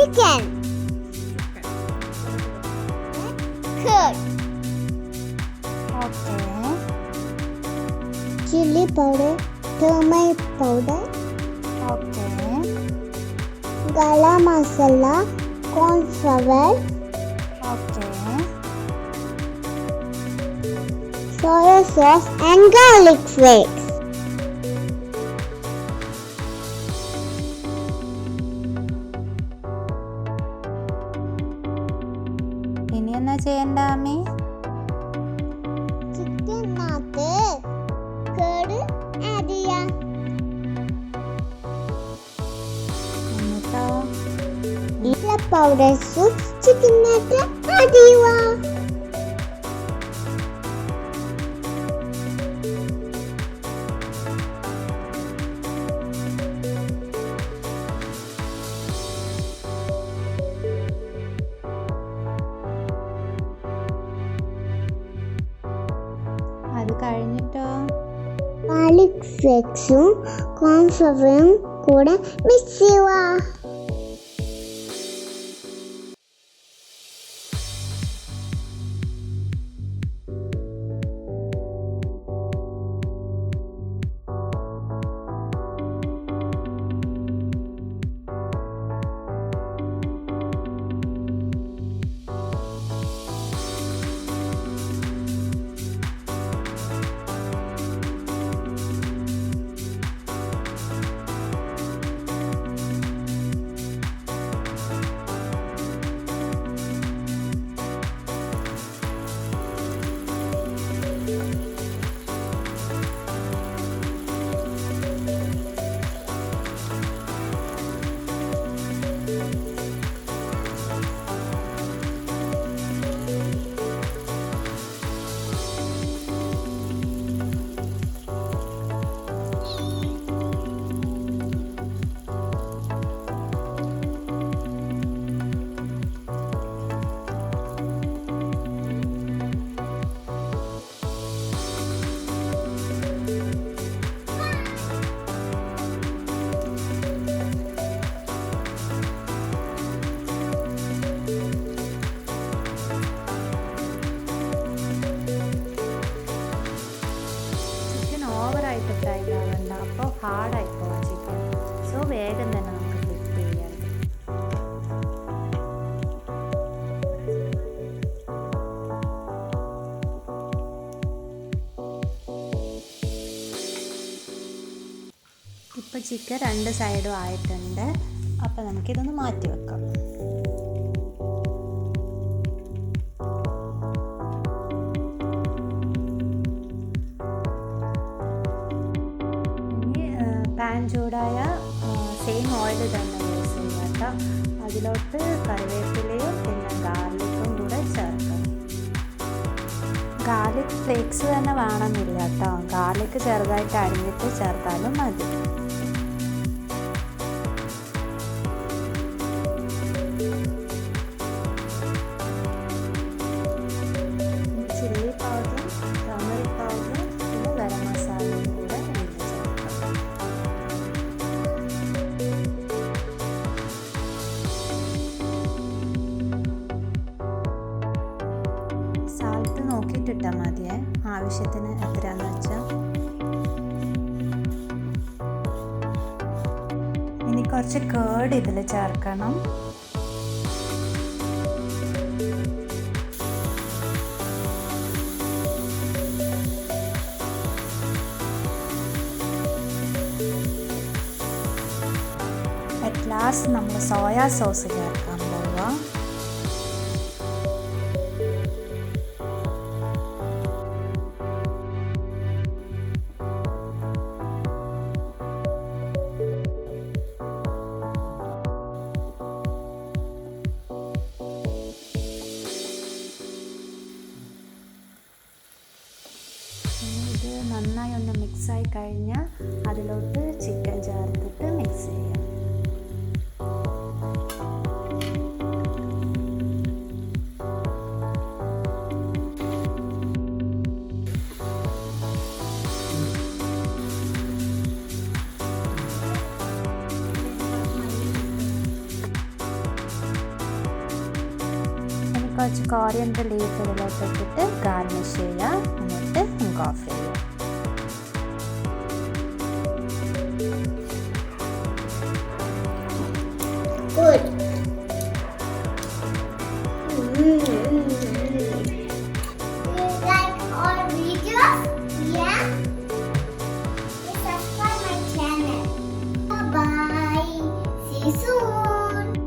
chicken. Curd. Okay. Chilli powder. Turmeric powder. Okay. Garam masala. Corn flour. Okay. Soya sauce and garlic flakes. ഇനി എന്നാ ചെയ്യണ്ട അമ്മേ? ചിക്കനകത്ത് കേട് add ചെയ്യാം. എന്നിട്ടോ? എല്ലാ പൗഡേഴ്സും ചിക്കനകത്ത് ആഡ് ചെയ്യുക. അത് കഴിഞ്ഞിട്ടോ? ഗാർലിക് ഫ്ലേക്സും കോൺഫ്ലവറും കൂടെ മിക്സ് ചെയ്യുക. ഫ്രൈ ആവണ്ട, അപ്പോൾ ഹാർഡായി പോകും ചിക്കൻ. സോ വേഗം തന്നെ നമുക്ക് ഫ്ലിപ്പ് ചെയ്യാം. ഇപ്പോൾ ചിക്കൻ രണ്ട് സൈഡും ആയിട്ടുണ്ട്. അപ്പോൾ നമുക്കിതൊന്ന് മാറ്റി വെക്കാം. പാൻ ചൂടായ സെയിം ഓയിൽ തന്നെ യൂസ് ചെയ്യാം കേട്ടോ. അതിലോട്ട് കറിവേപ്പിലയും പിന്നെ ഗാർലിക്കും കൂടെ ചേർക്കണം. ഗാർലിക് ഫ്ലേക്സ് തന്നെ വേണമെന്നില്ല കേട്ടോ, ഗാർലിക്ക് ചെറുതായിട്ട് അരിഞ്ഞിട്ട് ചേർത്താലും മതി. ചില്ലി പൗഡറും ടർമറിക് പൗഡറും പിന്നെ ഗരം മസാലയും കൂടെ സാൾട്ട് നോക്കിയിട്ടിട്ടാൽ മതിയേ, ആവശ്യത്തിന് എത്രയാണെന്ന് വെച്ചാൽ. ഇനി കുറച്ച് കേർഡ് ഇതിൽ ചേർക്കണം. അറ്റ് ലാസ്റ്റ് നമ്മൾ സോയാ സോസ് ചേർക്കാൻ പോവുക. ഇത് നന്നായി ഒന്ന് മിക്സായി കഴിഞ്ഞാൽ അതിലോട്ട് ചിക്കൻ ചേർത്തിട്ട് മിക്സ് ചെയ്യാം. കുറച്ച് കോറിയൻഡർ ലീഫ് ഇതിലോട്ട് ഇട്ടിട്ട് ഗാർണിഷ് ചെയ്യുക. എന്നിട്ട് നമുക്ക് ഓഫ് ചെയ്യാം. Good.